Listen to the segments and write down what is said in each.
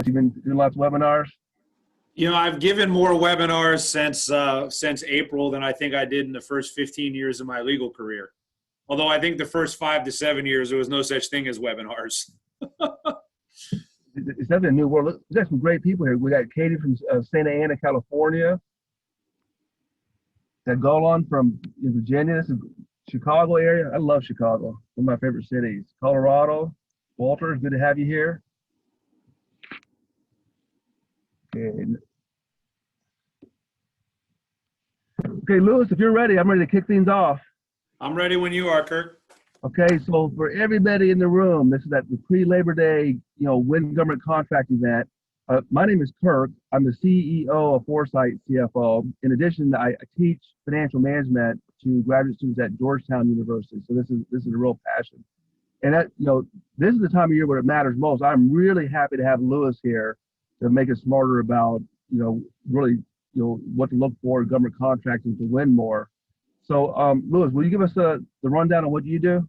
You've been doing lots of webinars? You know, I've given more webinars since April than I think I did in the first 15 years of my legal career. Although I think the first 5 to 7 years, there was no such thing as webinars. It's definitely a new world. We've got some great people here. We got Katie from Santa Ana, California. Got Golan from Virginia. This is Chicago area. I love Chicago. One of my favorite cities. Colorado. Walter, it's good to have you here. Okay, Lewis, if you're ready, I'm ready to kick things off. I'm ready when you are, Kirk. Okay, so for everybody in the room, this is at the pre-Labor Day, Win Government Contract event. My name is Kirk. I'm the CEO of FORESIGHT CFO. In addition, I teach financial management to graduate students at Georgetown University. So this is a real passion. And that, this is the time of year where it matters most. I'm really happy to have Lewis here to make us smarter about, really, what to look for in government contracting to win more. So, Lewis, will you give us the rundown on what you do?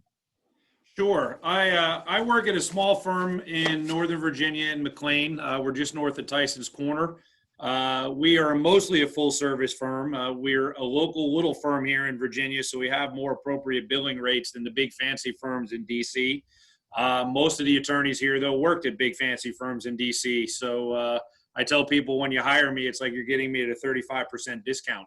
Sure. I work at a small firm in Northern Virginia in McLean. We're just north of Tyson's Corner. We are mostly a full-service firm. We're a local little firm here in Virginia, so we have more appropriate billing rates than the big fancy firms in D.C. Most of the attorneys here, though, worked at big fancy firms in D.C. So I tell people when you hire me, it's like you're getting me at a 35% discount.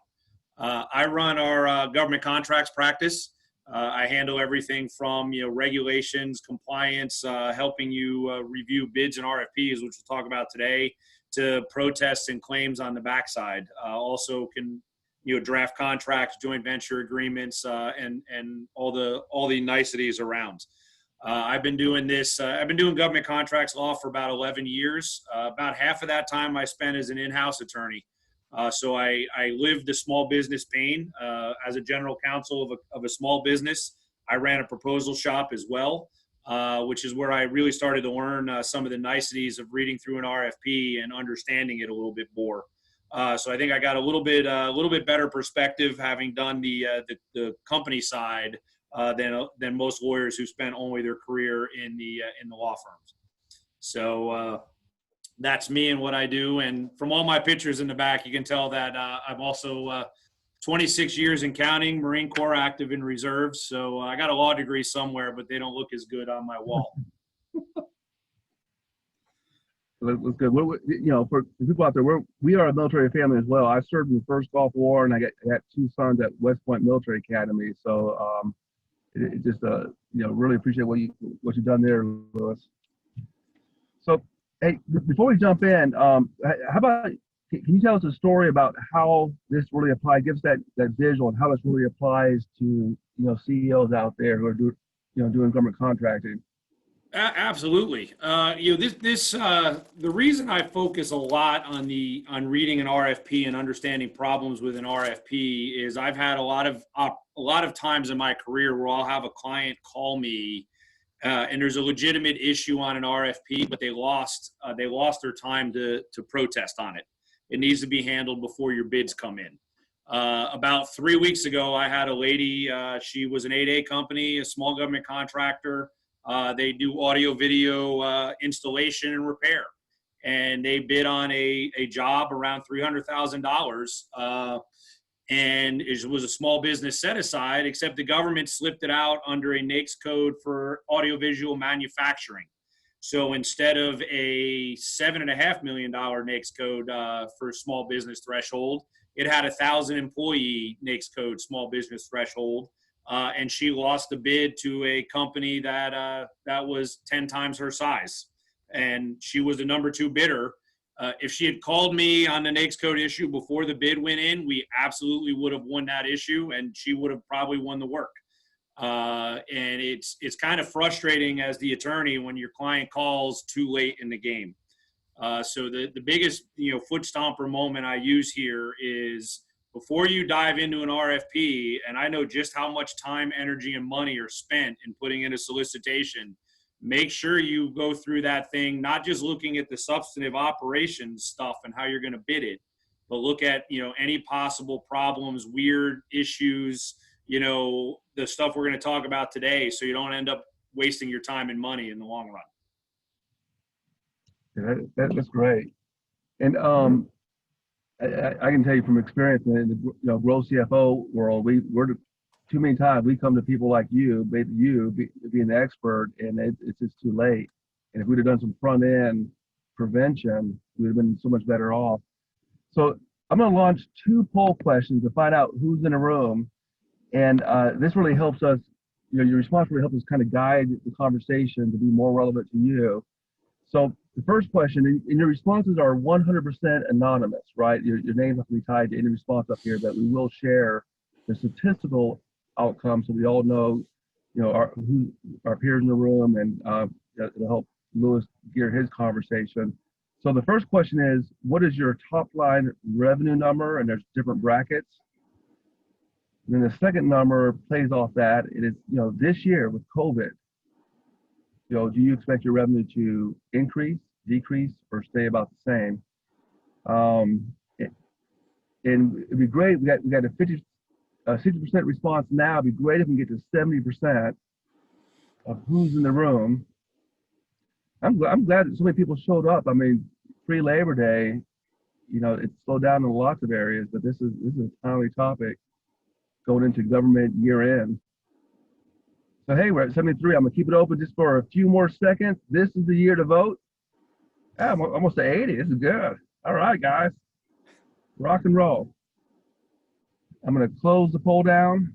I run our government contracts practice. I handle everything from regulations, compliance, helping you review bids and RFPs, which we'll talk about today, to protests and claims on the backside. Also can draft contracts, joint venture agreements, and all the niceties around. I've been doing this. I've been doing government contracts law for about 11 years. About half of that time I spent as an in-house attorney. So I lived the small business pain as a general counsel of a small business. I ran a proposal shop as well, which is where I really started to learn some of the niceties of reading through an RFP and understanding it a little bit more. So I think I got a little bit better perspective having done the company side than most lawyers who spent only their career in the law firms. So that's me and what I do. And from all my pictures in the back, you can tell that I'm also 26 years in counting, Marine Corps active in reserves. So I got a law degree somewhere, but they don't look as good on my wall. That's good. For people out there, we are a military family as well. I served in the first Gulf War, and I got 2 sons at West Point Military Academy. So it just really appreciate what you've done there, Lewis. So. Hey, before we jump in, how about, can you tell us a story about how this really applies, give us that visual and how this really applies to, CEOs out there who are doing government contracting? Absolutely. The reason I focus a lot on reading an RFP and understanding problems with an RFP is I've had a lot of times in my career where I'll have a client call me and there's a legitimate issue on an RFP, but they lost their time to protest on it. It needs to be handled before your bids come in. About 3 weeks ago, I had a lady, she was an 8A company, a small government contractor. They do audio video installation and repair. And they bid on a job around $300,000. And it was a small business set aside, except the government slipped it out under a NAICS code for audiovisual manufacturing. So instead of a $7.5 million NAICS code for small business threshold, it had 1,000 employee NAICS code small business threshold. And she lost the bid to a company that was 10 times her size. And she was the number 2 bidder. If she had called me on the NAICS code issue before the bid went in, we absolutely would have won that issue, and she would have probably won the work. And it's kind of frustrating as the attorney when your client calls too late in the game. So the biggest foot stomper moment I use here is before you dive into an RFP, and I know just how much time, energy, and money are spent in putting in a solicitation. Make sure you go through that thing, not just looking at the substantive operations stuff and how you're going to bid it, but look at, any possible problems, weird issues, the stuff we're going to talk about today, so you don't end up wasting your time and money in the long run. That's great. And I can tell you from experience in the growth CFO world, we're too many times we come to people like you, being the expert, and it's just too late. And if we'd have done some front end prevention, we'd have been so much better off. So I'm going to launch 2 poll questions to find out who's in the room, and this really helps us. Your response really helps us kind of guide the conversation to be more relevant to you. So the first question, and your responses are 100% anonymous, right? Your name has to be tied to any response up here, but we will share the statistical outcome so we all know, who our peers in the room, and it'll help Lewis gear his conversation. So the first question is, what is your top line revenue number? And there's different brackets. And then the second number plays off that. It is, this year with COVID, do you expect your revenue to increase, decrease, or stay about the same? And it'd be great. We got a 60% response now. It'd be great if we can get to 70% of who's in the room. I'm glad that so many people showed up. I mean, pre-Labor Day, it's slowed down in lots of areas, but this is a timely topic going into government year end. So hey, we're at 73. I'm gonna keep it open just for a few more seconds. This is the year to vote. I'm almost at 80. This is good. All right, guys, rock and roll. I'm gonna close the poll down,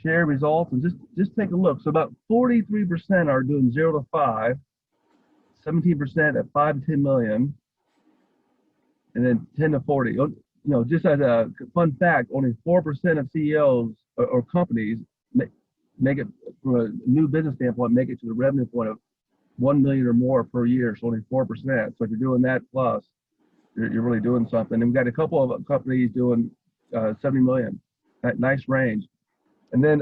share results, and just take a look. So about 43% are doing 0 to 5, 17% at 5 to 10 million, and then 10 to 40. Just as a fun fact, only 4% of CEOs or companies make it, from a new business standpoint, make it to the revenue point of 1 million or more per year. So only 4%. So if you're doing that plus, you're really doing something. And we've got a couple of companies doing 70 million. Nice range. And then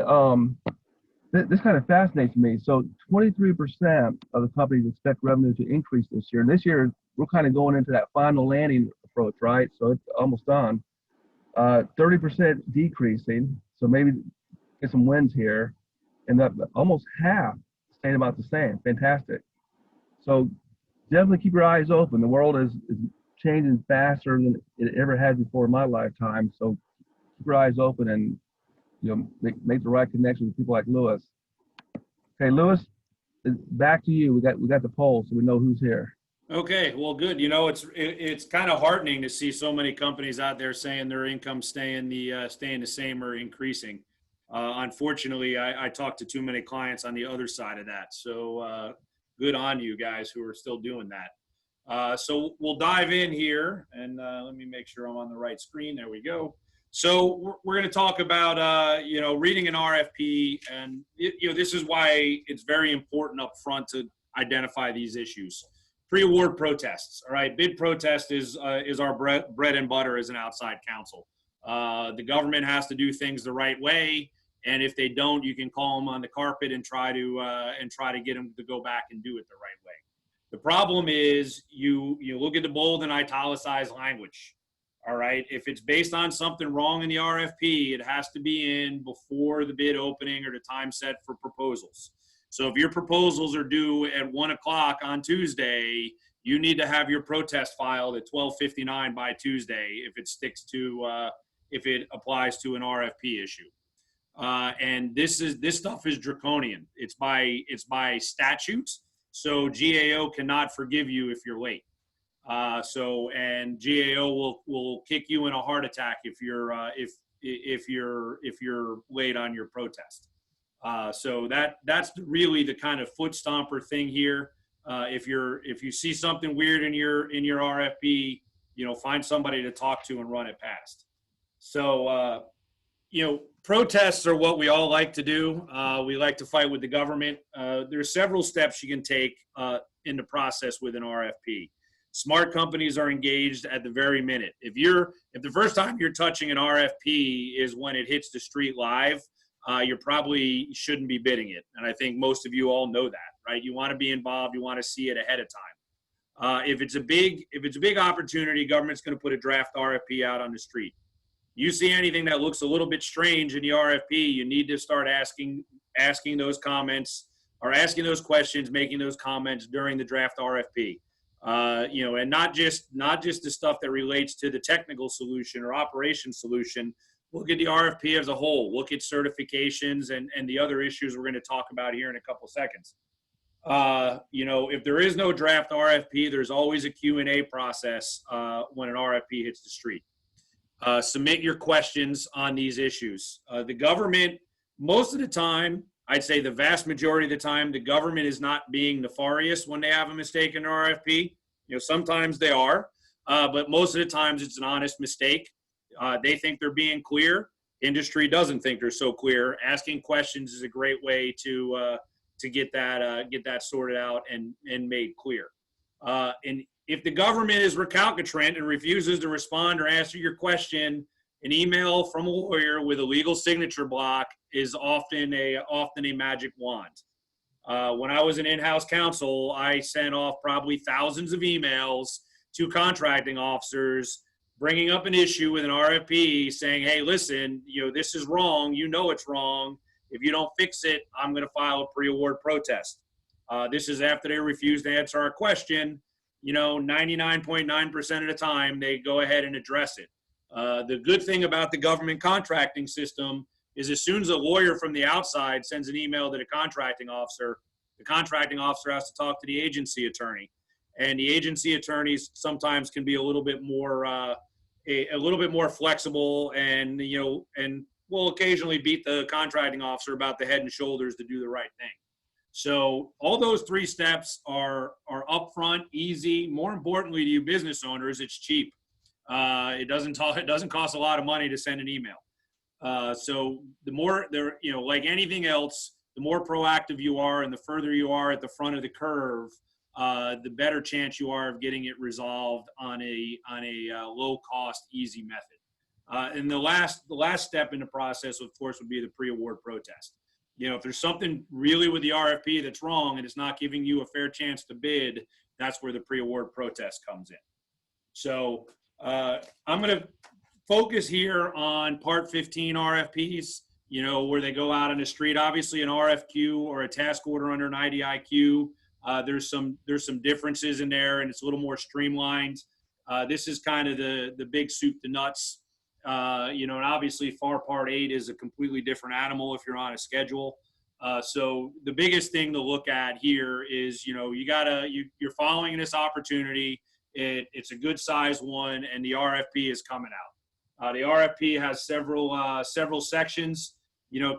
this kind of fascinates me. So 23% of the companies expect revenue to increase this year. And this year, we're kind of going into that final landing approach, right? So it's almost done. 30% decreasing. So maybe get some wins here. And that almost half staying about the same. Fantastic. So definitely keep your eyes open. The world is changing faster than it ever has before in my lifetime. So keep your eyes open and make the right connection with people like Lewis. Okay, Lewis, back to you. We got the poll, so we know who's here. Okay, well, good. It's kind of heartening to see so many companies out there saying their income staying the same or increasing. Unfortunately, I talked to too many clients on the other side of that. So good on you guys who are still doing that. So we'll dive in here, and let me make sure I'm on the right screen. There we go. So we're going to talk about reading an RFP, and this is why it's very important up front to identify these issues. Pre-award protests. All right, bid protest is our bread and butter as an outside counsel. The government has to do things the right way, and if they don't, you can call them on the carpet and try to get them to go back and do it the right way. The problem is you look at the bold and italicized language. All right, if it's based on something wrong in the RFP, it has to be in before the bid opening or the time set for proposals. So if your proposals are due at 1 o'clock on Tuesday, you need to have your protest filed at 12:59 by Tuesday if it applies to an RFP issue. And this stuff is draconian. It's by statute. So GAO cannot forgive you if you're late. And GAO will kick you in a heart attack if you're late on your protest. So that's really the kind of foot stomper thing here. If you see something weird in your RFP, find somebody to talk to and run it past. So protests are what we all like to do. We like to fight with the government. There's several steps you can take in the process with an RFP. Smart companies are engaged at the very minute. If the first time you're touching an RFP is when it hits the street live, you probably shouldn't be bidding it. And I think most of you all know that, right? You want to be involved. You want to see it ahead of time. If it's a big opportunity, government's going to put a draft RFP out on the street. You see anything that looks a little bit strange in the RFP, you need to start asking those comments are asking those questions, making those comments during the draft RFP. And not just the stuff that relates to the technical solution or operation solution. Look at the RFP as a whole. Look at certifications and the other issues we're going to talk about here in a couple seconds. If there is no draft RFP, there's always a Q&A process when an RFP hits the street. Submit your questions on these issues. The government, most of the time, I'd say the vast majority of the time, the government is not being nefarious when they have a mistake in an RFP. Sometimes they are, but most of the times it's an honest mistake. They think they're being clear. Industry doesn't think they're so clear. Asking questions is a great way to get that sorted out and made clear. And if the government is recalcitrant and refuses to respond or answer your question, an email from a lawyer with a legal signature block is often a magic wand. When I was an in-house counsel, I sent off probably thousands of emails to contracting officers bringing up an issue with an RFP saying, hey, listen, this is wrong. It's wrong. If you don't fix it, I'm going to file a pre-award protest. This is after they refuse to answer our question. 99.9% of the time, they go ahead and address it. The good thing about the government contracting system is as soon as a lawyer from the outside sends an email to the contracting officer has to talk to the agency attorney. And the agency attorneys sometimes can be a little bit more flexible and will occasionally beat the contracting officer about the head and shoulders to do the right thing. So all those three steps are upfront, easy. More importantly to you business owners, it's cheap. It doesn't cost a lot of money to send an email. So the more there, like anything else, the more proactive you are and the further you are at the front of the curve, the better chance you are of getting it resolved on a low cost, easy method. And the last step in the process, of course, would be the pre-award protest. If there's something really with the RFP that's wrong and it's not giving you a fair chance to bid, that's where the pre-award protest comes in. So I'm going to focus here on Part 15 RFPs, where they go out on the street. Obviously, an RFQ or a task order under an IDIQ, there's some differences in there, and it's a little more streamlined. This is kind of the big soup to nuts. And obviously FAR Part 8 is a completely different animal if you're on a schedule. So the biggest thing to look at here is, you're following this opportunity. It's a good size one, and the RFP is coming out. The RFP has several sections,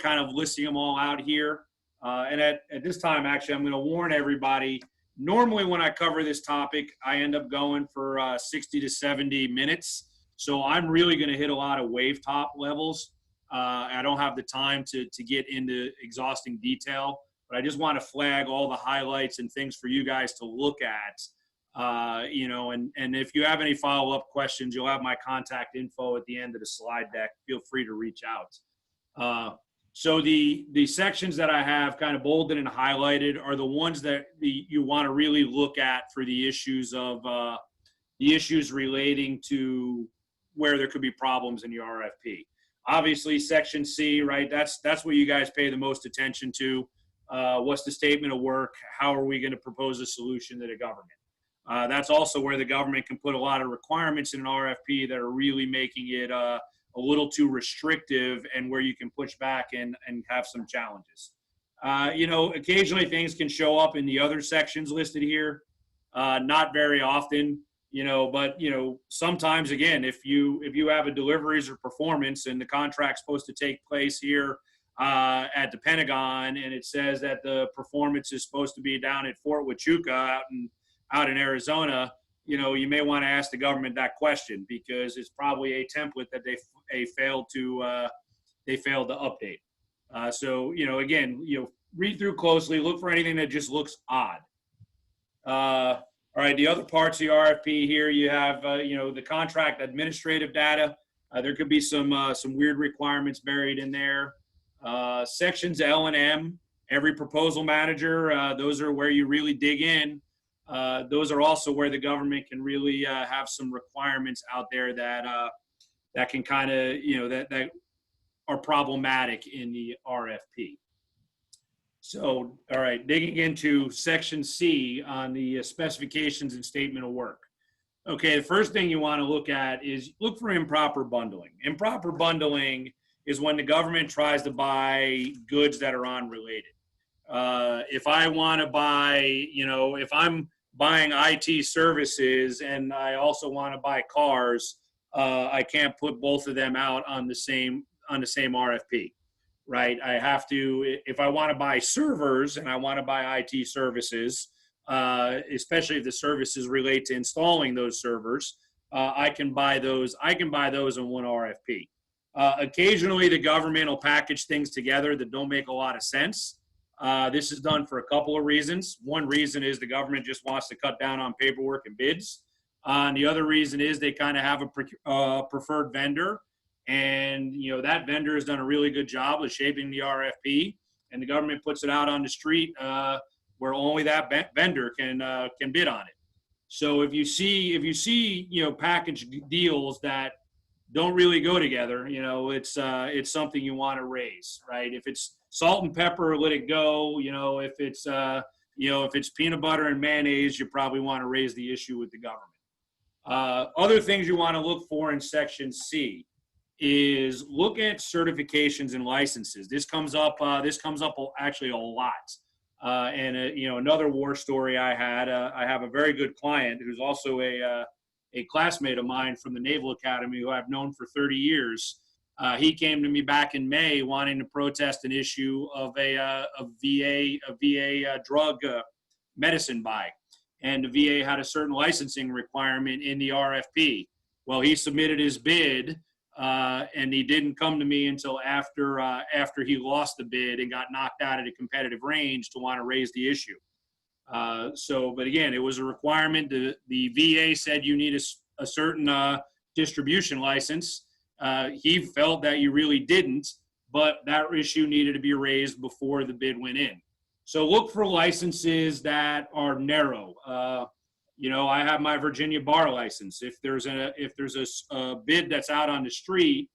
kind of listing them all out here. And at this time, actually, I'm going to warn everybody. Normally when I cover this topic, I end up going for 60 to 70 minutes. So I'm really going to hit a lot of wave top levels. I don't have the time to get into exhausting detail, but I just want to flag all the highlights and things for you guys to look at. And if you have any follow-up questions, you'll have my contact info at the end of the slide deck. Feel free to reach out. So the sections that I have kind of bolded and highlighted are the ones that you want to really look at for the issues relating to where there could be problems in your RFP. Obviously, Section C, right? That's what you guys pay the most attention to. What's the statement of work? How are we going to propose a solution to the government? That's also where the government can put a lot of requirements in an RFP that are really making it a little too restrictive, and where you can push back and have some challenges. Occasionally things can show up in the other sections listed here. Not very often, but sometimes, again, if you have a deliveries or performance and the contract's supposed to take place here at the Pentagon, and it says that the performance is supposed to be down at Fort Huachuca out in Arizona, you may want to ask the government that question, because it's probably a template that they failed to update. So again, read through closely, look for anything that just looks odd. All right, the other parts of the RFP here, you have the contract administrative data. There could be some weird requirements buried in there. Sections L and M, every proposal manager, those are where you really dig in. Those are also where the government can really have some requirements out there that can kind of, that are problematic in the RFP. So, all right, digging into section C on the specifications and statement of work. Okay, the first thing you want to look at is look for improper bundling. Improper bundling is when the government tries to buy goods that are unrelated. If I want to buy, if I'm buying IT services and I also want to buy cars, I can't put both of them out on the same RFP, right? I have to, if I want to buy servers and I want to buy IT services, especially if the services relate to installing those servers, I can buy those in one RFP. Occasionally, the government will package things together that don't make a lot of sense. This is done for a couple of reasons. One reason is the government just wants to cut down on paperwork and bids. And the other reason is they kind of have a preferred vendor, and that vendor has done a really good job of shaping the RFP, and the government puts it out on the street where only that vendor can bid on it. So if you see package deals that don't really go together, it's something you want to raise, right? If it's salt and pepper, let it go. If it's peanut butter and mayonnaise, you probably want to raise the issue with the government. Other things you want to look for in section C is look at certifications and licenses. This comes up actually a lot. Another war story I had. I have a very good client who's also a classmate of mine from the Naval Academy who I've known for 30 years. He came to me back in May wanting to protest an issue of a VA drug medicine buy. And the VA had a certain licensing requirement in the RFP. Well, he submitted his bid, and he didn't come to me until after he lost the bid and got knocked out at a competitive range to want to raise the issue. But again, it was a requirement. The VA said you need a certain distribution license. He felt that you really didn't, but that issue needed to be raised before the bid went in. So look for licenses that are narrow. I have my Virginia bar license. If there's a bid that's out on the street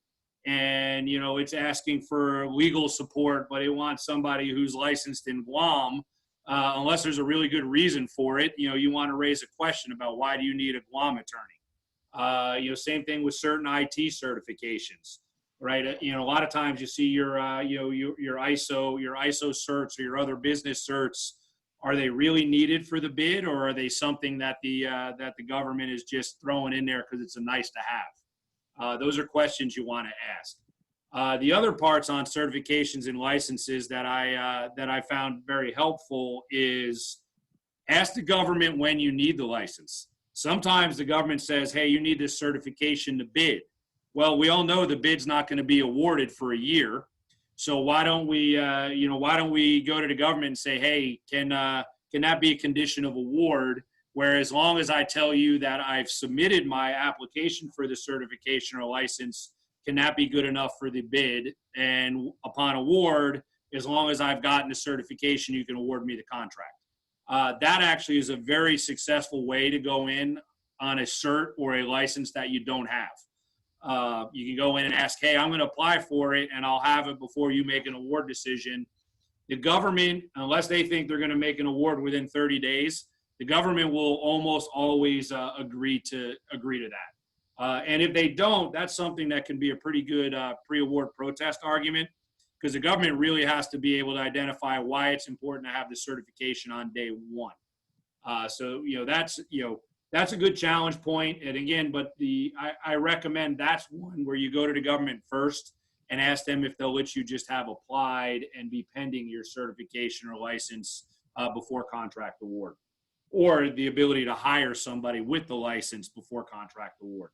and, it's asking for legal support, but it wants somebody who's licensed in Guam, unless there's a really good reason for it, you want to raise a question about why do you need a Guam attorney? Same thing with certain IT certifications, right? A lot of times you see your ISO certs or your other business certs. Are they really needed for the bid, or are they something that the government is just throwing in there because it's a nice to have? Those are questions you want to ask. The other parts on certifications and licenses that I found very helpful is ask the government when you need the license. Sometimes the government says, hey, you need this certification to bid. Well, we all know the bid's not going to be awarded for a year. So why don't we go to the government and say, hey, can that be a condition of award? Where as long as I tell you that I've submitted my application for the certification or license, can that be good enough for the bid? And upon award, as long as I've gotten the certification, you can award me the contract. That actually is a very successful way to go in on a cert or a license that you don't have. You can go in and ask, hey, I'm going to apply for it, and I'll have it before you make an award decision. The government, unless they think they're going to make an award within 30 days, the government will almost always agree to that. And if they don't, that's something that can be a pretty good pre-award protest argument, because the government really has to be able to identify why it's important to have the certification on day one. That's a good challenge point. And again, I recommend that's one where you go to the government first and ask them if they'll let you just have applied and be pending your certification or license before contract award, or the ability to hire somebody with the license before contract award.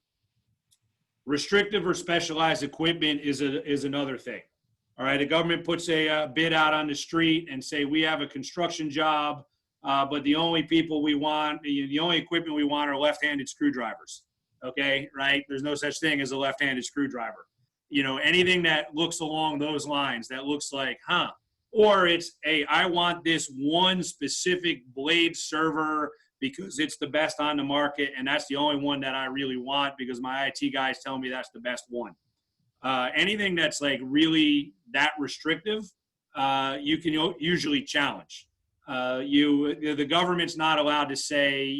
Restrictive or specialized equipment is another thing. All right, the government puts a bid out on the street and say, we have a construction job, but the only people we want, the only equipment we want are left-handed screwdrivers. Okay, right? There's no such thing as a left-handed screwdriver. Anything that looks along those lines, that looks like, or it's, hey, I want this one specific blade server because it's the best on the market, and that's the only one that I really want because my IT guys tell me that's the best one. Anything that's like really that restrictive, you can usually challenge. The government's not allowed to say,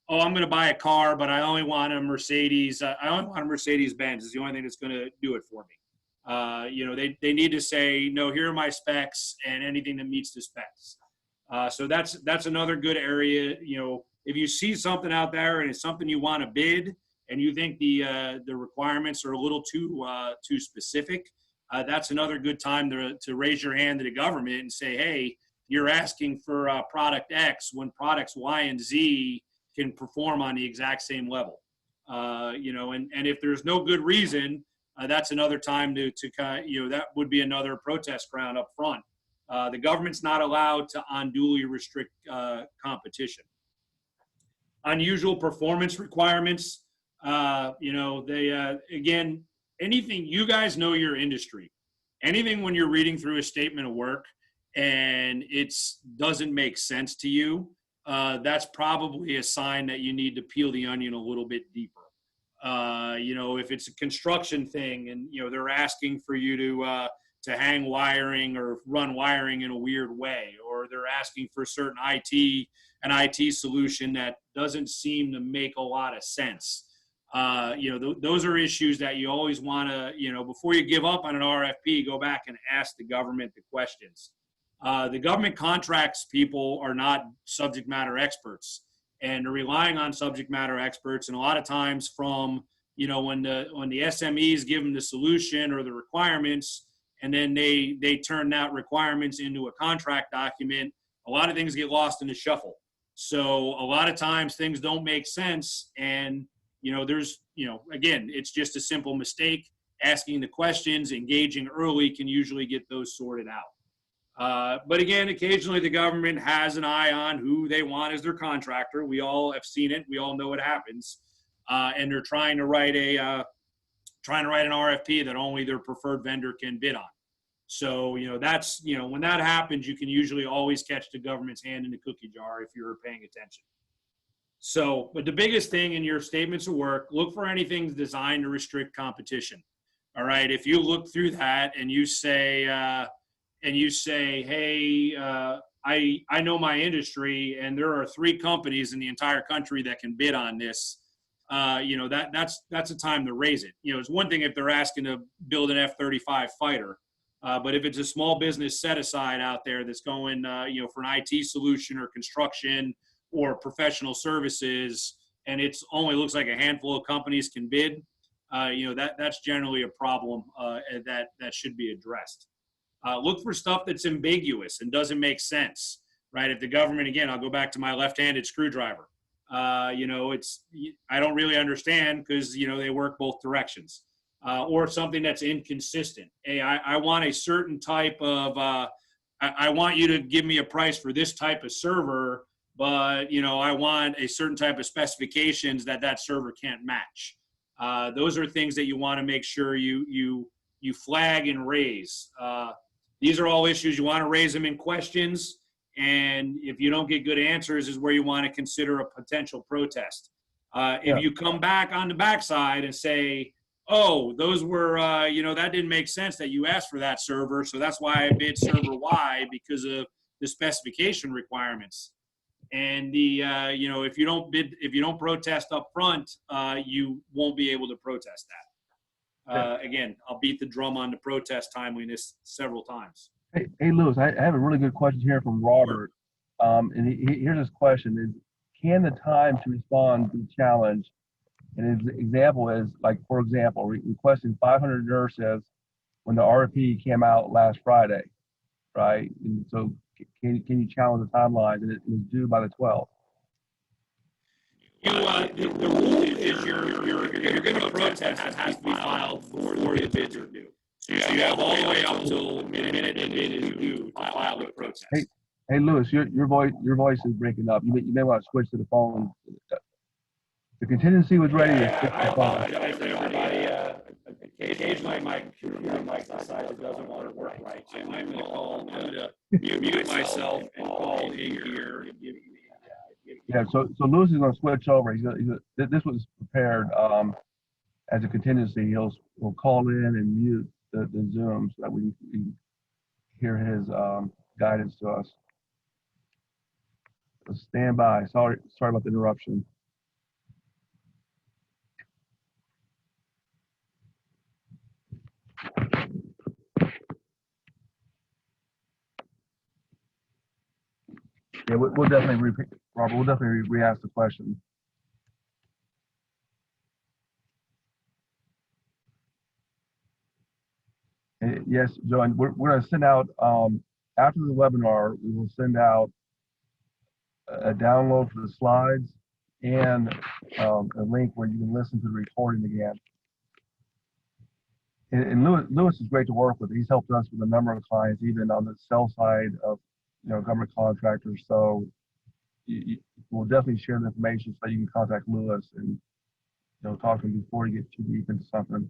oh, I'm going to buy a car, but I only want a Mercedes. I only want a Mercedes-Benz. Is the only thing that's going to do it for me. They need to say, no, here are my specs and anything that meets the specs. So that's another good area. If you see something out there and it's something you want to bid and you think the requirements are a little too specific, that's another good time to raise your hand to the government and say, hey, you're asking for product X when products Y and Z can perform on the exact same level. And if there's no good reason, that's another time to that would be another protest ground up front. The government's not allowed to unduly restrict competition. Unusual performance requirements, again, anything, you guys know your industry. Anything when you're reading through a statement of work and it doesn't make sense to you, that's probably a sign that you need to peel the onion a little bit deeper. If it's a construction thing and, they're asking for you to hang wiring or run wiring in a weird way, or they're asking for certain an IT solution that doesn't seem to make a lot of sense. Those are issues that you always want to, before you give up on an RFP, go back and ask the government the questions. The government contracts people are not subject matter experts, and they're relying on subject matter experts. And a lot of times from, when the SMEs give them the solution or the requirements, and then they turn that requirements into a contract document, a lot of things get lost in the shuffle. So a lot of times things don't make sense. And, again, it's just a simple mistake. Asking the questions, engaging early can usually get those sorted out. But again, occasionally the government has an eye on who they want as their contractor. We all have seen it. We all know what happens. And they're trying to write an RFP that only their preferred vendor can bid on. So, that's, when that happens, you can usually always catch the government's hand in the cookie jar if you're paying attention. So, but the biggest thing in your statements of work, look for anything designed to restrict competition. All right. If you look through that and you say, hey, I know my industry and there are 3 companies in the entire country that can bid on this, that's a time to raise it. It's one thing if they're asking to build an F-35 fighter, but if it's a small business set aside out there that's going, for an IT solution or construction or professional services, and it's only looks like a handful of companies can bid, that's generally a problem that should be addressed. Look for stuff that's ambiguous and doesn't make sense, right? If the government, again, I'll go back to my left-handed screwdriver. I don't really understand because, they work both directions. Or something that's inconsistent. Hey, I want a certain type of, I want you to give me a price for this type of server, but, I want a certain type of specifications that server can't match. Those are things that you want to make sure you flag and raise. These are all issues you want to raise them in questions. And if you don't get good answers is where you want to consider a potential protest. If you come back on the backside and say, oh, those were, that didn't make sense that you asked for that server. So that's why I bid server Y because of the specification requirements. And if you don't protest up front, you won't be able to protest that. Again, I'll beat the drum on the protest timeliness several times. Hey, Lewis, I have a really good question here from Robert. And here's his question is, can the time to respond be challenged? And his example is, for example, requesting 500 nurses when the RFP came out last Friday, right? And so can you challenge the timeline and it was due by the 12th? The rule is you're going to protest, it has to be filed before the bids are due. So you have all the way up till the minute the bid is due to file the protest. Hey, Lewis, your voice is breaking up. You may want to switch to the phone. The contingency was ready to fix the phone. I apologize, everybody. Occasionally my computer mic decides it doesn't want to work right. So I'm going to mute myself and call in here. Yeah, so Lewis is going to switch over. This was prepared as a contingency. He'll call in and mute the Zoom so that we can hear his guidance to us. So stand by. Sorry about the interruption. Yeah, we'll definitely repeat, Robert. We'll definitely re-ask the question. And yes, Joan, we're going to send out after the webinar. We will send out a download for the slides and a link where you can listen to the recording again. And Lewis is great to work with. He's helped us with a number of clients, even on the sell side of government contractors. So we'll definitely share the information so you can contact Lewis and talk to him before you get too deep into something.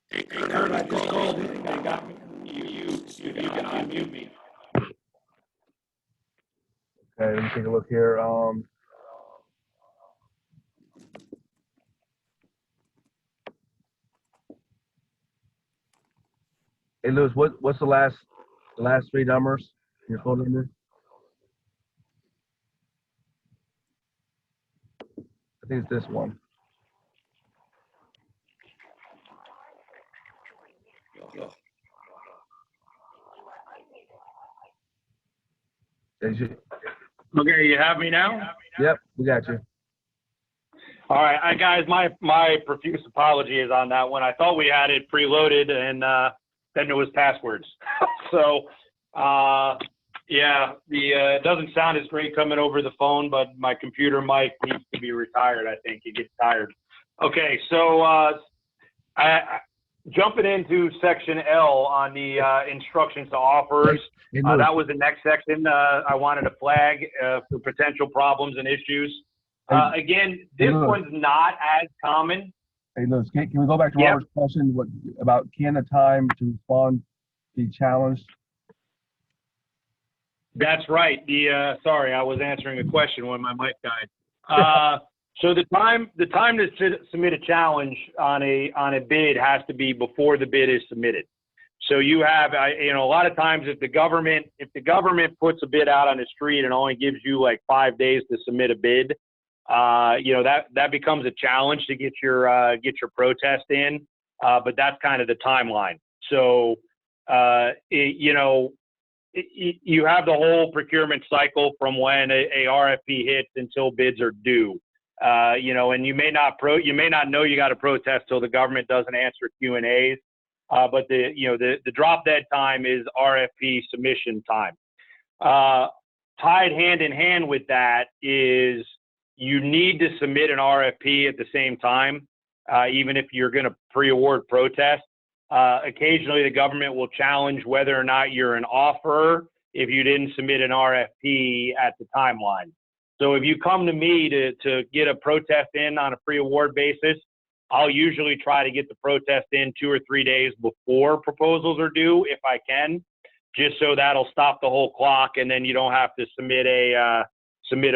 Hey, Kurt, I just called you. They got me. You can unmute me. Okay, let me take a look here. Hey, Lewis, what's the last three numbers? Your phone number? I think it's this one. Okay, you have me now? Yep, we got you. All right, guys, my profuse apologies on that one. I thought we had it preloaded, and then it was passwords. So, yeah, it doesn't sound as great coming over the phone, but my computer mic needs to be retired. I think it gets tired. Okay, so jumping into section L on the instructions to offers. That was the next section I wanted to flag for potential problems and issues. Again, this one's not as common. Hey, Lewis, can we go back to Robert's question about can the time to respond be challenged? That's right. Sorry, I was answering a question when my mic died. So the time to submit a challenge on a bid has to be before the bid is submitted. So you have, a lot of times if the government puts a bid out on the street and only gives you like 5 days to submit a bid, that becomes a challenge to get your protest in. But that's kind of the timeline. So, you have the whole procurement cycle from when a RFP hits until bids are due. And you may not know you got a protest till the government doesn't answer Q&As. But the drop dead time is RFP submission time. Tied hand in hand with that is you need to submit an RFP at the same time, even if you're going to pre-award protest. Occasionally, the government will challenge whether or not you're an offeror if you didn't submit an RFP at the timeline. So if you come to me to get a protest in on a pre-award basis, I'll usually try to get the protest in 2 or 3 days before proposals are due, if I can, just so that'll stop the whole clock, and then you don't have to submit a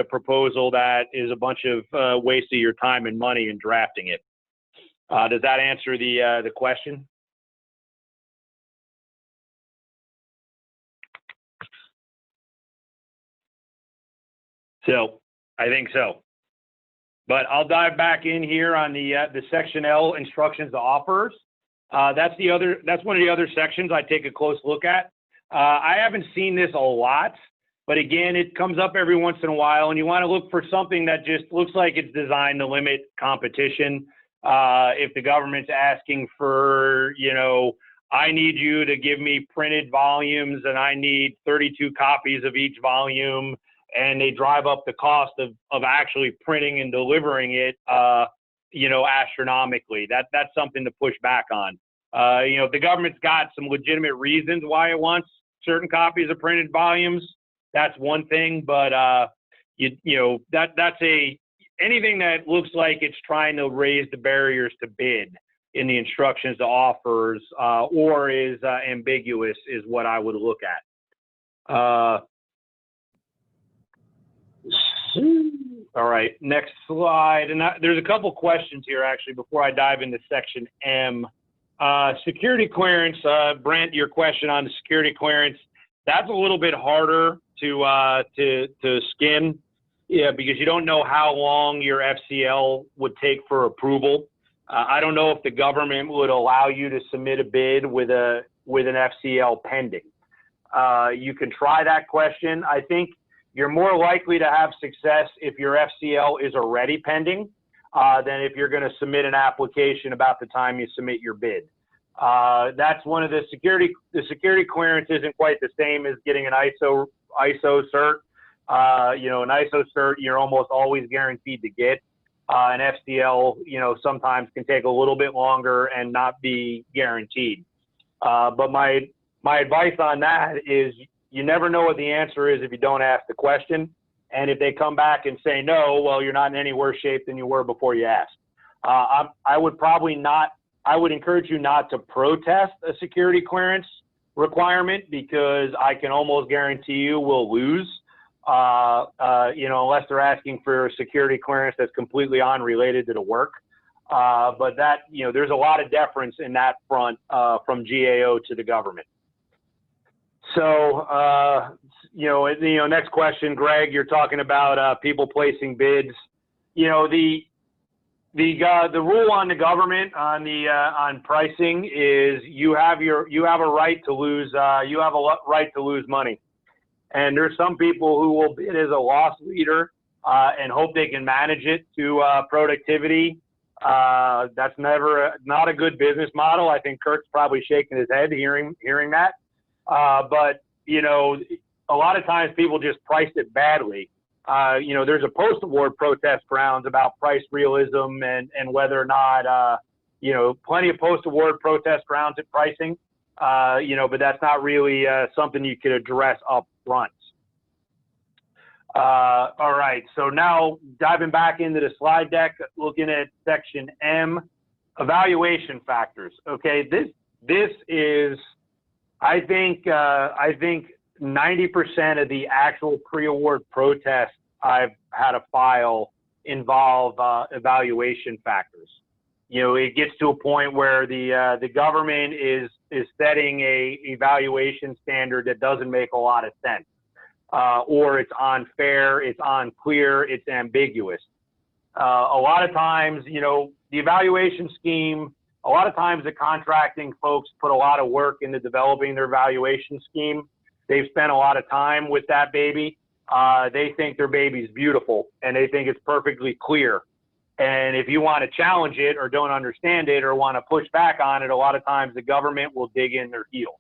proposal that is a bunch of waste of your time and money in drafting it. Does that answer the question? So I think so. But I'll dive back in here on the section L, instructions to offers. That's one of the other sections I take a close look at. I haven't seen this a lot, but again, it comes up every once in a while, and you want to look for something that just looks like it's designed to limit competition. If the government's asking for, I need you to give me printed volumes and I need 32 copies of each volume, and they drive up the cost of actually printing and delivering it, astronomically. That's something to push back on. If the government's got some legitimate reasons why it wants certain copies of printed volumes, that's one thing. But anything that looks like it's trying to raise the barriers to bid in the instructions to offers or is ambiguous is what I would look at. All right, next slide. And there's a couple questions here actually before I dive into section M. Security clearance, Brent, your question on the security clearance, that's a little bit harder to skin, yeah, because you don't know how long your FCL would take for approval. I don't know if the government would allow you to submit a bid with an FCL pending. You can try that question. I think you're more likely to have success if your FCL is already pending than if you're going to submit an application about the time you submit your bid. That's one of the security clearance isn't quite the same as getting an ISO cert. You know, an ISO cert you're almost always guaranteed to get. An FCL, you know, sometimes can take a little bit longer and not be guaranteed. But my advice on that is you never know what the answer is if you don't ask the question. And if they come back and say no, well, you're not in any worse shape than you were before you asked. I would encourage you not to protest a security clearance requirement because I can almost guarantee you we'll lose, you know, unless they're asking for a security clearance that's completely unrelated to the work. But that, you know, there's a lot of deference in that front from GAO to the government. So, you know, next question, Greg, you're talking about people placing bids. You know, the rule on the government on pricing is you have a right to lose money, and there's some people who will bid as a loss leader and hope they can manage it to productivity. That's not a good business model. I think Kirk's probably shaking his head hearing that. But, you know, a lot of times people just priced it badly. You know, there's a post-award protest grounds about price realism and whether or not, you know, plenty of post-award protest grounds at pricing, you know, but that's not really something you could address up front. All right, so now diving back into the slide deck, looking at section M, evaluation factors. Okay, this is, I think 90% of the actual pre-award protests I've had to file involve evaluation factors. You know, it gets to a point where the government is setting a evaluation standard that doesn't make a lot of sense, or it's unfair, it's unclear, it's ambiguous. A lot of times, you know, the evaluation scheme. A lot of times the contracting folks put a lot of work into developing their evaluation scheme. They've spent a lot of time with that baby. They think their baby's beautiful and they think it's perfectly clear. And if you want to challenge it or don't understand it or want to push back on it, a lot of times the government will dig in their heels.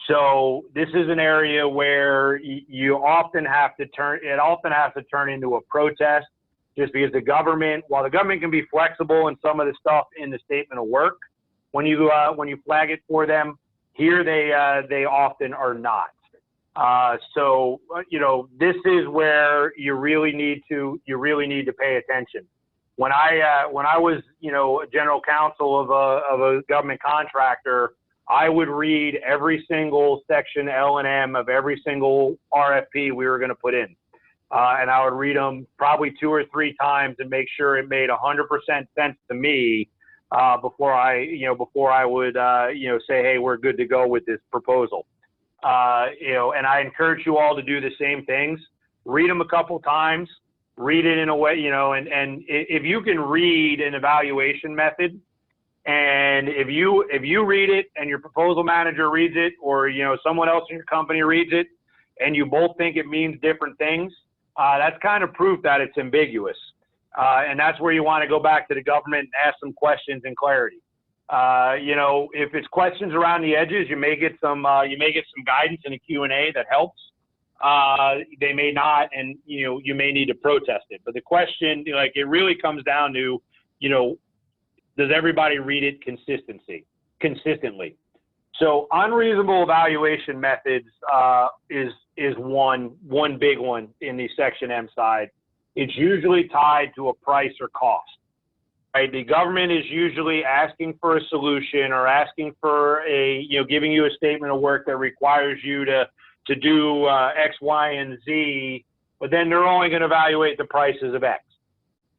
So this is an area where you often have to turn into a protest. Just because while the government can be flexible in some of the stuff in the statement of work, when you flag it for them, here they often are not. So you know, this is where you really need to pay attention. When I was, you know, general counsel of a government contractor, I would read every single section L&M of every single RFP we were going to put in. And I would read them probably 2 or 3 times and make sure it made 100% sense to me before I would say, hey, we're good to go with this proposal. You know, and I encourage you all to do the same things. Read them a couple times. Read it in a way, you know, and if you can read an evaluation method, and if you read it and your proposal manager reads it, or you know someone else in your company reads it, and you both think it means different things. That's kind of proof that it's ambiguous. And that's where you want to go back to the government and ask some questions and clarity. You know, if it's questions around the edges, you may get some guidance in a Q&A that helps. They may not, and you know, you may need to protest it. But the question, like, it really comes down to, you know, does everybody read it consistently? So unreasonable evaluation methods is one big one in the Section M side. It's usually tied to a price or cost. right? The government is usually asking for a solution or asking for giving you a statement of work that requires you to do X, Y, and Z, but then they're only going to evaluate the prices of X.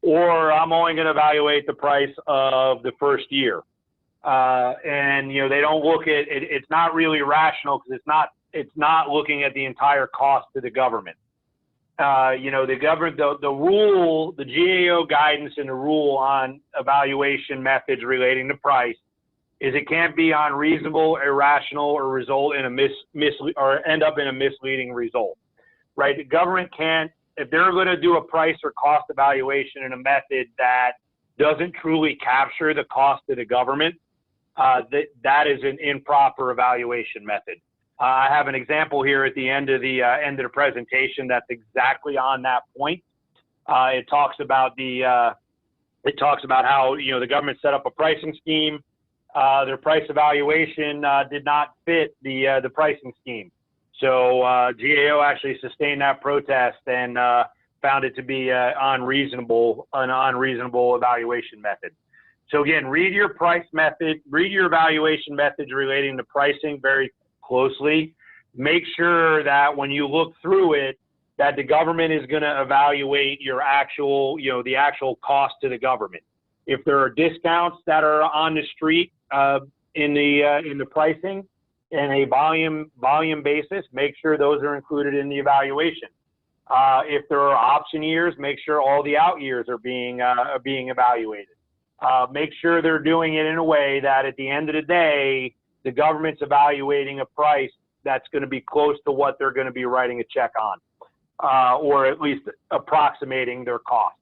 Or I'm only going to evaluate the price of the first year. And, they don't look at it. It's not really rational because it's not looking at the entire cost to the government. The government, the rule, the GAO guidance and the rule on evaluation methods relating to price is it can't be unreasonable, irrational, or result in or end up in a misleading result, right? The government can't, if they're going to do a price or cost evaluation in a method that doesn't truly capture the cost to the government, that is an improper evaluation method. I have an example here at the end of the presentation that's exactly on that point. It talks about how the government set up a pricing scheme. Their price evaluation did not fit the pricing scheme. So GAO actually sustained that protest and found it to be an unreasonable evaluation method. So again, read your evaluation methods relating to pricing very closely. Make sure that when you look through it, that the government is going to evaluate your the actual cost to the government. If there are discounts that are on the street in the pricing and a volume basis, make sure those are included in the evaluation. If there are option years, make sure all the out years are being evaluated. Make sure they're doing it in a way that at the end of the day, the government's evaluating a price that's going to be close to what they're going to be writing a check on, or at least approximating their costs.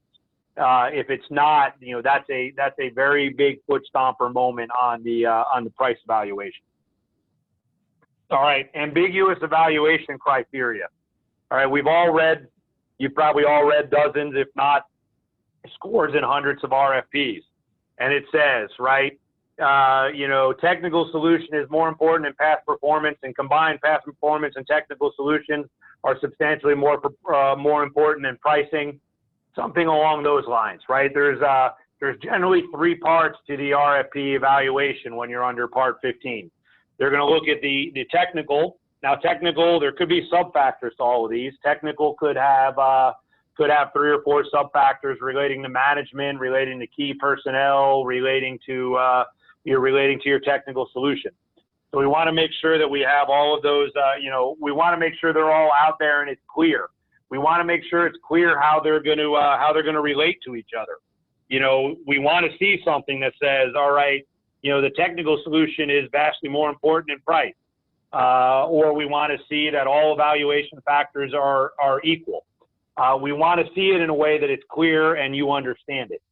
If it's not, that's a very big foot stomper moment on the price evaluation. All right, ambiguous evaluation criteria. All right, you've probably all read dozens, if not scores and hundreds of RFPs. And it says, right, technical solution is more important than past performance, and combined past performance and technical solutions are substantially more important than pricing, something along those lines, right? There's generally three parts to the RFP evaluation when you're under Part 15. They're going to look at the technical. Now, technical, there could be sub-factors to all of these. Technical could have 3 or 4 sub-factors relating to management, relating to key personnel, relating to your technical solution. So we want to make sure that we have all of those, we want to make sure they're all out there and it's clear. We want to make sure it's clear how they're going to relate to each other. We want to see something that says, all right, the technical solution is vastly more important than price. Or we want to see that all evaluation factors are equal. We want to see it in a way that it's clear and you understand it.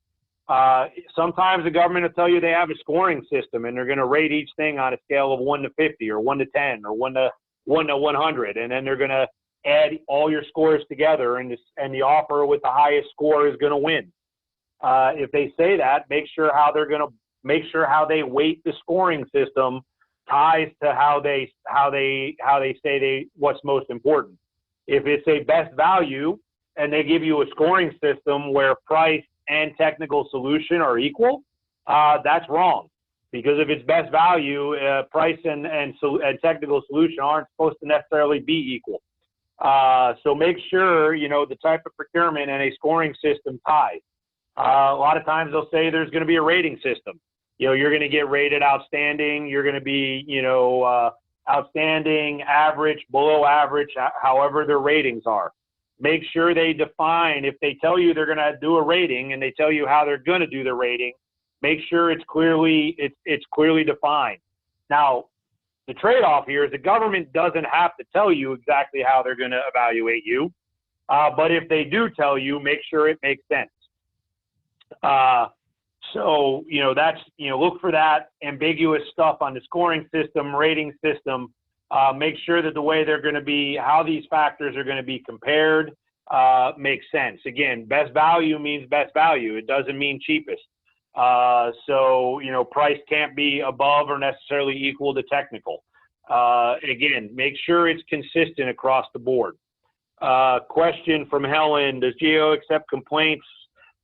Sometimes the government will tell you they have a scoring system and they're going to rate each thing on a scale of 1 to 50 or 1 to 10 or 1 to 100. And then they're going to add all your scores together and the offer with the highest score is going to win. If they say that, make sure how they weight the scoring system ties to how they say what's most important. If it's a best value and they give you a scoring system where price and technical solution are equal, that's wrong. Because if it's best value, price and technical solution aren't supposed to necessarily be equal. So make sure, the type of procurement and a scoring system ties. A lot of times they'll say there's going to be a rating system. You're going to get rated outstanding. You're going to be, outstanding, average, below average, however their ratings are. Make sure they define, if they tell you they're going to do a rating and they tell you how they're going to do the rating, make sure it's clearly defined. Now, the trade-off here is the government doesn't have to tell you exactly how they're going to evaluate you. But if they do tell you, make sure it makes sense. So, look for that ambiguous stuff on the scoring system, rating system. Make sure that the way they're going to be, how these factors are going to be compared, makes sense. Again, best value means best value. It doesn't mean cheapest. So, price can't be above or necessarily equal to technical. Again, make sure it's consistent across the board. Question from Helen, does GAO accept complaints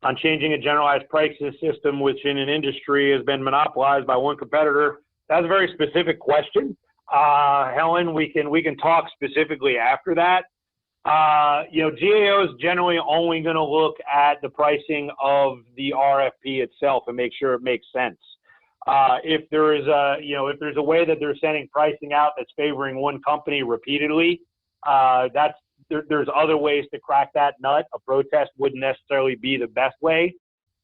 on changing a generalized pricing system, which in an industry has been monopolized by one competitor? That's a very specific question. Helen, we can talk specifically after that. GAO is generally only going to look at the pricing of the RFP itself and make sure it makes sense. If there's a way that they're sending pricing out that's favoring one company repeatedly, there's other ways to crack that nut. A protest wouldn't necessarily be the best way.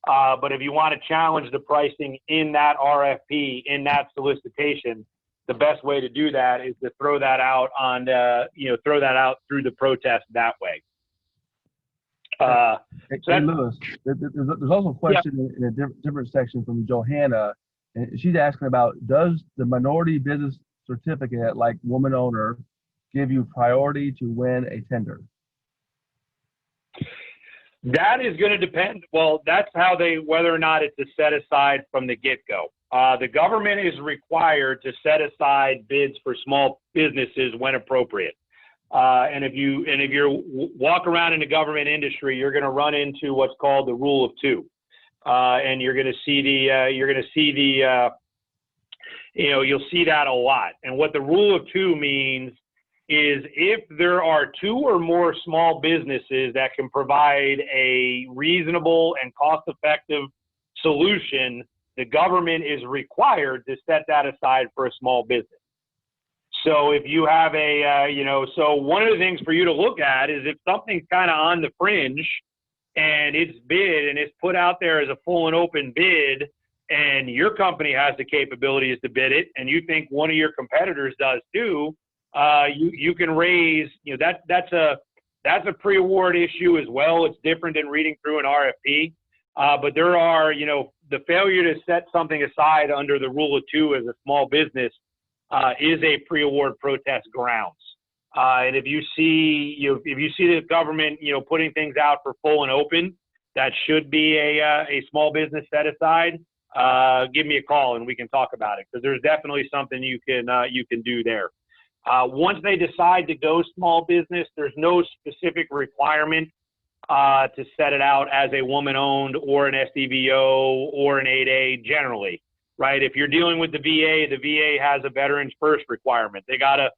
But if you want to challenge the pricing in that RFP, in that solicitation, the best way to do that is to throw that out through the protest that way. Hey, Lewis, there's also a question in a different section from Johanna, and she's asking about, does the minority business certificate, like woman owner, give you priority to win a tender? That is going to depend. Well, that's whether or not it's a set aside from the get-go. The government is required to set aside bids for small businesses when appropriate. And if you walk around in the government industry, you're going to run into what's called the rule of two, and you're going to see you'll see that a lot. And what the rule of two means is if there are two or more small businesses that can provide a reasonable and cost-effective solution, the government is required to set that aside for a small business. So if you have so one of the things for you to look at is if something's kind of on the fringe and it's bid and it's put out there as a full and open bid, and your company has the capabilities to bid it, and you think one of your competitors does too, you can raise, that's a pre-award issue as well. It's different than reading through an RFP. But there are, the failure to set something aside under the rule of two as a small business is a pre-award protest grounds. And if you see, the government, putting things out for full and open, that should be a small business set aside. Give me a call and we can talk about it, because there's definitely something you can do there. Once they decide to go small business, there's no specific requirement to set it out as a woman-owned or an SDVO or an 8A generally, right? If you're dealing with the VA has a Veterans First requirement. They gotta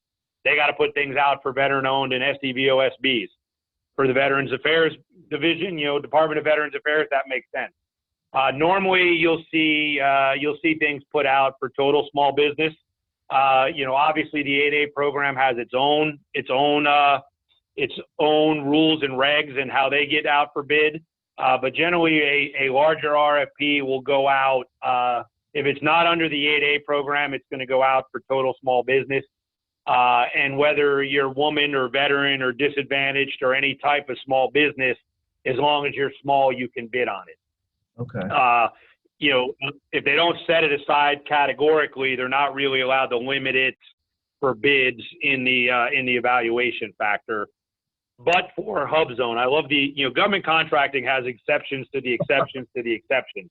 put things out for veteran-owned and SDVO SBs. For the Veterans Affairs Division, Department of Veterans Affairs, that makes sense. Normally, you'll see things put out for total small business. Obviously the 8A program has its own rules and regs and how they get out for bid. But generally a larger RFP will go out, if it's not under the 8A program, it's going to go out for total small business. And whether you're woman or veteran or disadvantaged or any type of small business, as long as you're small, you can bid on it. Okay. If they don't set it aside categorically, they're not really allowed to limit it for bids in the evaluation factor. But for hub zone, I love government contracting has exceptions to the exceptions to the exceptions.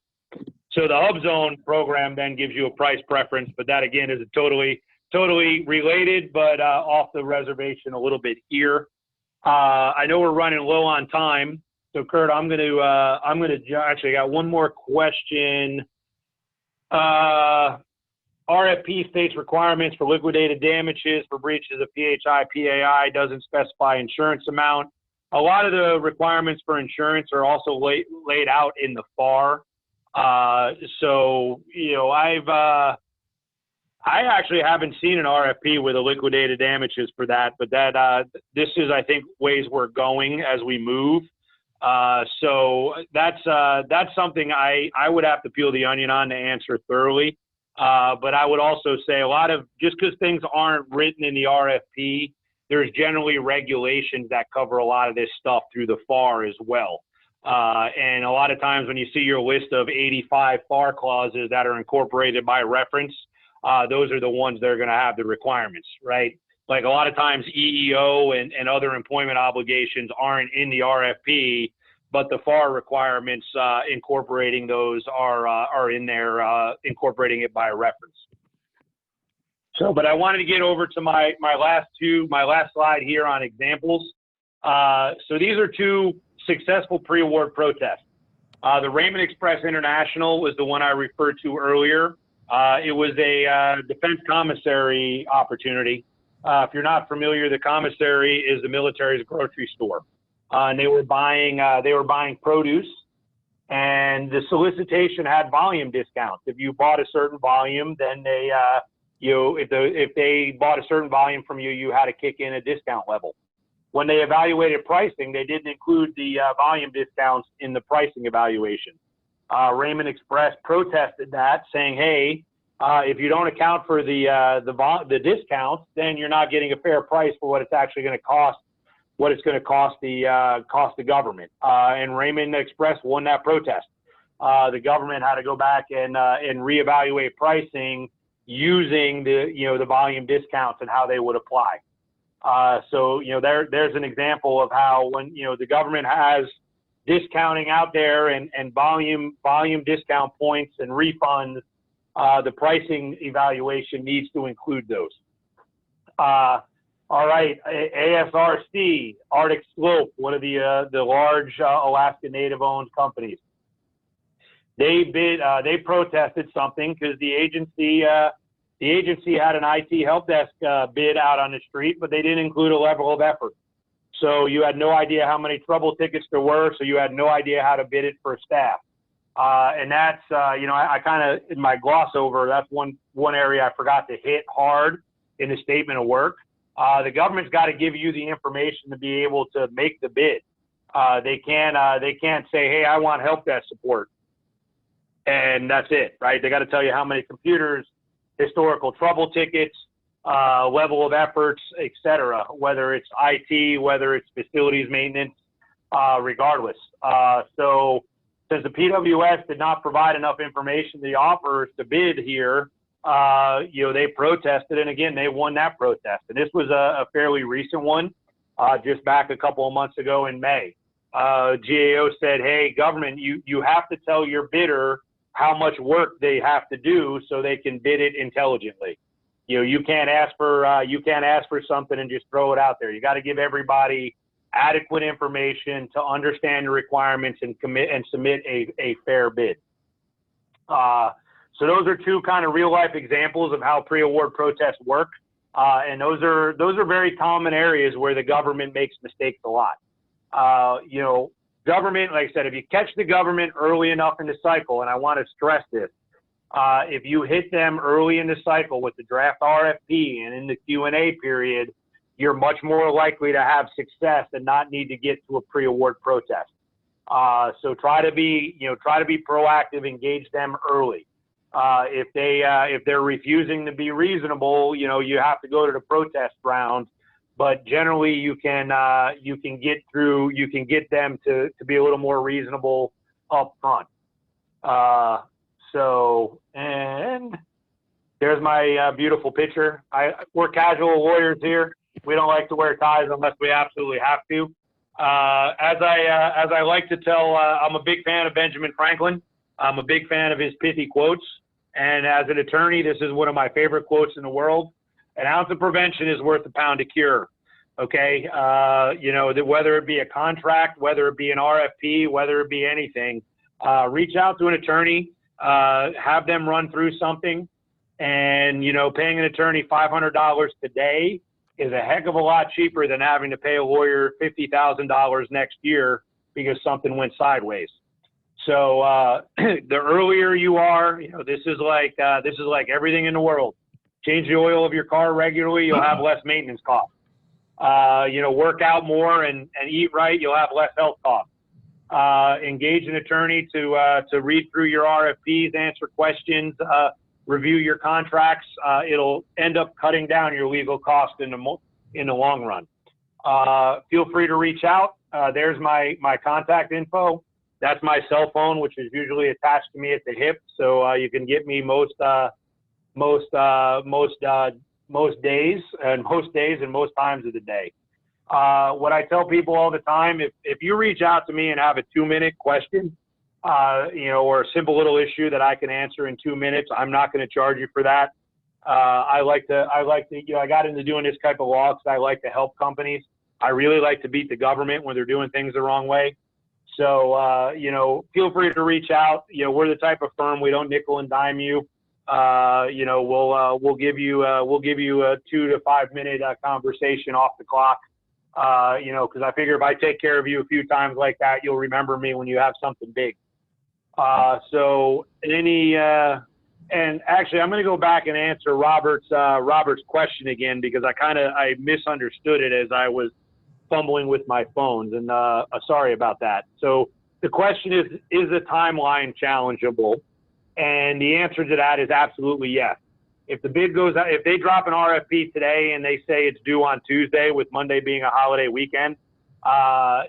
So the hub zone program then gives you a price preference, but that again is a totally related, but off the reservation a little bit here. I know we're running low on time. So Kurt, actually I got one more question. RFP states requirements for liquidated damages for breaches of PHI, PAI, doesn't specify insurance amount. A lot of the requirements for insurance are also laid out in the FAR. I actually haven't seen an RFP with a liquidated damages for that, but this is, I think, ways we're going as we move. So that's something I would have to peel the onion on to answer thoroughly. But I would also say just because things aren't written in the RFP, there's generally regulations that cover a lot of this stuff through the FAR as well. And a lot of times when you see your list of 85 FAR clauses that are incorporated by reference, those are the ones that are going to have the requirements, right? Like a lot of times EEO and other employment obligations aren't in the RFP, but the FAR requirements incorporating those are in there, incorporating it by reference. So, but I wanted to get over to my last slide here on examples. So these are two successful pre-award protests. The Raymond Express International was the one I referred to earlier. It was a defense commissary opportunity. If you're not familiar, the commissary is the military's grocery store, and they were buying produce, and the solicitation had volume discounts. If you bought a certain volume, then they if they bought a certain volume from you, you had to kick in a discount level. When they evaluated pricing, they didn't include the volume discounts in the pricing evaluation. Raymond Express protested that, saying, "Hey, if you don't account for the discounts, then you're not getting a fair price for what it's actually going to cost, what it's going to cost the government." And Raymond Express won that protest. The government had to go back and reevaluate pricing using the volume discounts and how they would apply. So there's an example of how when the government has discounting out there and volume discount points and refunds, the pricing evaluation needs to include those. All right, ASRC, Arctic Slope, one of the large Alaska Native-owned companies. They protested something because the agency had an IT help desk bid out on the street, but they didn't include a level of effort. So you had no idea how many trouble tickets there were, so you had no idea how to bid it for staff. And that's, I kind of, in my gloss over, that's one area I forgot to hit hard in the statement of work. The government's got to give you the information to be able to make the bid. They can't say, "Hey, I want help desk support," and that's it, right? They got to tell you how many computers, historical trouble tickets, level of efforts, etc. Whether it's IT, whether it's facilities maintenance, regardless. So since the PWS did not provide enough information to the offerers to bid here, they protested, and again, they won that protest. And this was a fairly recent one, just back a couple of months ago in May. GAO said, "Hey, government, you have to tell your bidder how much work they have to do so they can bid it intelligently. You can't ask for something and just throw it out there. You got to give everybody adequate information to understand the requirements and submit a fair bid." So those are two kind of real life examples of how pre-award protests work, and those are very common areas where the government makes mistakes a lot. Government, like I said, if you catch the government early enough in the cycle, and I want to stress this, if you hit them early in the cycle with the draft RFP and in the Q&A period, you're much more likely to have success and not need to get to a pre-award protest. So try to be proactive, engage them early. If they're refusing to be reasonable, you have to go to the protest round. But generally, you can get them to be a little more reasonable up front. And there's my beautiful picture. We're casual lawyers here. We don't like to wear ties unless we absolutely have to. As I like to tell, I'm a big fan of Benjamin Franklin. I'm a big fan of his pithy quotes. And as an attorney, this is one of my favorite quotes in the world. "An ounce of prevention is worth a pound of cure." Okay, whether it be a contract, whether it be an RFP, whether it be anything, reach out to an attorney, have them run through something, and paying an attorney $500 today is a heck of a lot cheaper than having to pay a lawyer $50,000 next year because something went sideways. So the earlier you are, this is like everything in the world. Change the oil of your car regularly, you'll have less maintenance costs. Work out more and eat right, you'll have less health costs. Engage an attorney to read through your RFPs, answer questions, review your contracts. It'll end up cutting down your legal costs in the long run. Feel free to reach out. There's my contact info. That's my cell phone, which is usually attached to me at the hip, so you can get me most days and most times of the day. What I tell people all the time, if you reach out to me and have a 2-minute question, or a simple little issue that I can answer in 2 minutes, I'm not going to charge you for that. I got into doing this type of law because I like to help companies. I really like to beat the government when they're doing things the wrong way. So, you know, feel free to reach out. You know, we're the type of firm, we don't nickel and dime you. You know, we'll give you a 2 to 5 minute conversation off the clock. You know, because I figure if I take care of you a few times like that, you'll remember me when you have something big. So and actually, I'm going to go back and answer Robert's question again, because I misunderstood it as I was fumbling with my phones, and sorry about that. So the question is the timeline challengeable? And the answer to that is absolutely yes. If the bid goes out, if they drop an RFP today and they say it's due on Tuesday, with Monday being a holiday weekend,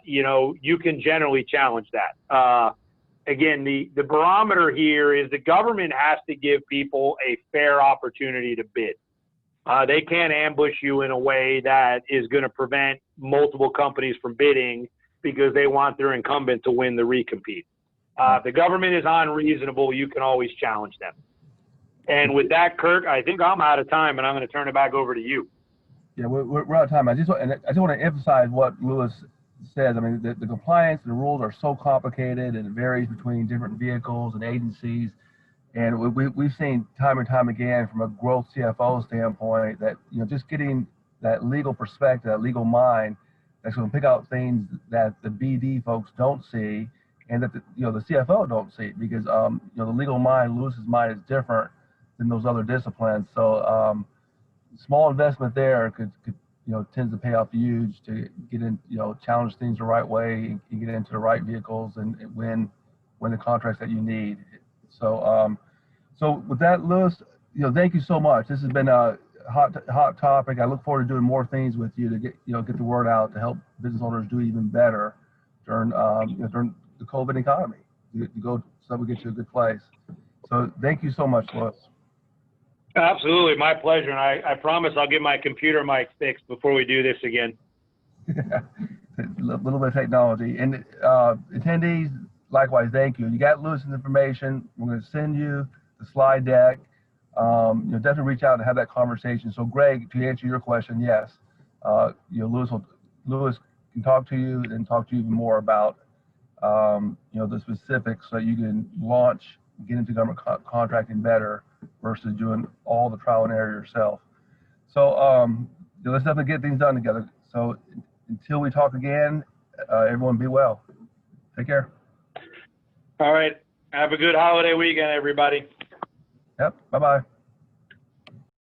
you know, you can generally challenge that. Again, the barometer here is the government has to give people a fair opportunity to bid. They can't ambush you in a way that is going to prevent multiple companies from bidding because they want their incumbent to win the recompete. If the government is unreasonable, you can always challenge them. And with that, Kirk, I think I'm out of time, and I'm going to turn it back over to you. Yeah, we're out of time. I just want to emphasize what Lewis says. I mean, the compliance and the rules are so complicated, and it varies between different vehicles and agencies. And we've seen time and time again from a growth CFO standpoint that, you know, just getting that legal perspective, that legal mind, that's going to pick out things that the BD folks don't see, and that the CFO don't see, because you know, the legal mind, Lewis's mind, is different than those other disciplines. So small investment there could you know, tends to pay off huge to get in, you know, challenge things the right way and get into the right vehicles and win the contracts that you need. So so with that, Lewis, you know, thank you so much. This has been a hot topic. I look forward to doing more things with you to get the word out to help business owners do even better during during the COVID economy, to go so we get to a good place. So thank you so much, Lewis. Absolutely, my pleasure. And I promise I'll get my computer mic fixed before we do this again. A little bit of technology. And attendees, likewise, thank you. You got Lewis's information. We're going to send you the slide deck. You know, definitely reach out and have that conversation. So, Greg, to answer your question, yes, you know, Lewis can talk to you and talk to you even more about you know, the specifics, so you can launch, get into government contracting better versus doing all the trial and error yourself. So you know, let's definitely get things done together. So until we talk again, everyone be well. Take care. All right. Have a good holiday weekend, everybody. Yep. Bye-bye.